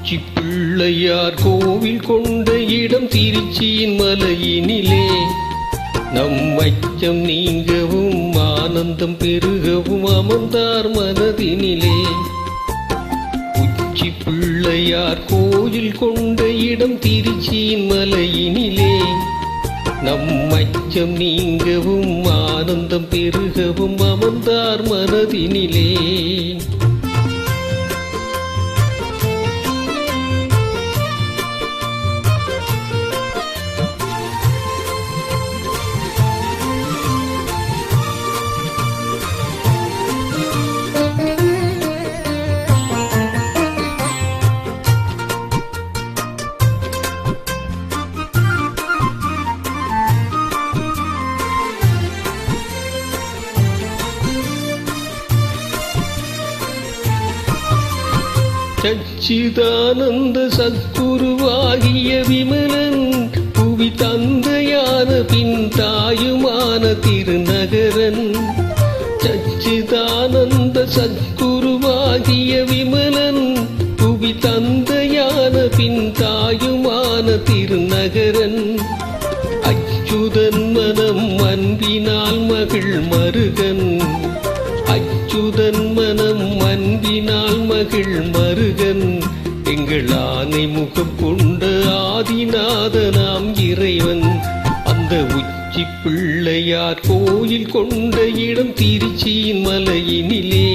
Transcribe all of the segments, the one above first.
உச்சி பிள்ளையார் கோவில் கொண்ட இடம் திருச்சியின் மலையினிலே நம் அச்சம் நீங்கவும் ஆனந்தம் பெருகவும் அமர்ந்தார் மனதினிலே. உச்சி பிள்ளையார் கோயில் கொண்ட இடம் திருச்சியின் மலையினிலே நம் அச்சம் நீங்கவும் ஆனந்தம் பெருகவும் அமர்ந்தார் மனதினிலே. சச்சிதானந்த சத்குருவாகிய விமலன் புவி தந்தையான பின் தாயுமான திருநகரன். சச்சிதானந்த சத்குருவாகிய விமலன் புவி தந்தையான பின் தாயுமான திருநகரன். அச்சுதன் மனம் அன்பினால் மகிழ் மருகன். அச்சுதன் மனம் அன்பினால் மகிழ் மருகன். எங்கள் ஆனை முகம் கொண்ட ஆதிநாதனாம் இறைவன். அந்த உச்சி பிள்ளையார் கோயில் கொண்ட இடம் திருச்சியின் மலையினிலே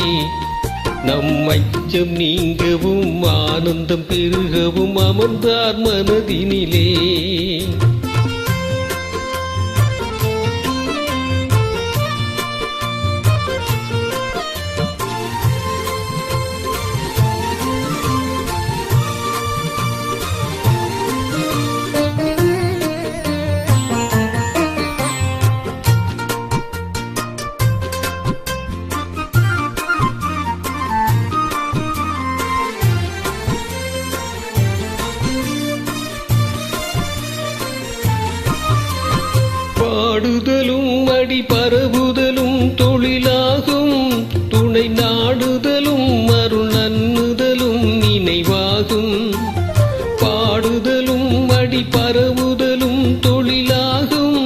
நம் அச்சம் நீங்கவும் ஆனந்தம் பெருகவும் அமர்ந்தார் மனதினிலே. பாடுதலும் அடி பரவுதலும் தொழிலாகும். துணை நாடுதலும் அருள் நன்னுதலும் நினைவாகும். பாடுதலும் அடி பரவுதலும் தொழிலாகும்.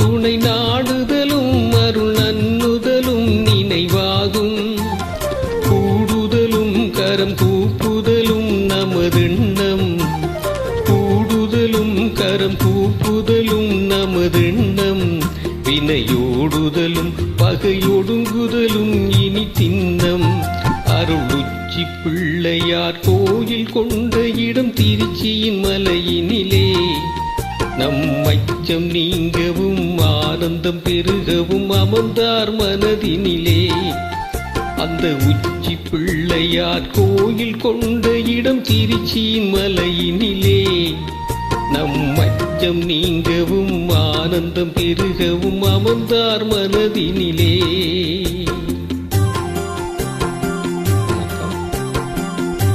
துணை நாடுதலும் அருள் நன்னுதலும் நினைவாகும். கூடுதலும் கரம் கூப்புதலும் நமதெண்ணம். கூடுதலும் கரம் கூப்புதலும் நமதெண்ணம். வினையோடுதலும் பகையொடுங்குதலும் இனி திண்ணம். அருள் உச்சி பிள்ளையார் கோயில் கொண்ட இடம் திருச்சியின் மலையினிலே நம் அச்சம் நீங்கவும் ஆனந்தம் பெருகவும் அமர்ந்தார் மனதினிலே. அந்த உச்சி பிள்ளையார் கோயில் கொண்ட இடம் திருச்சியின் மலையினிலே நம் அச்சம் நீங்கவும் ஆனந்தம் பெருகவும் அமர்ந்தார் மனதினிலே.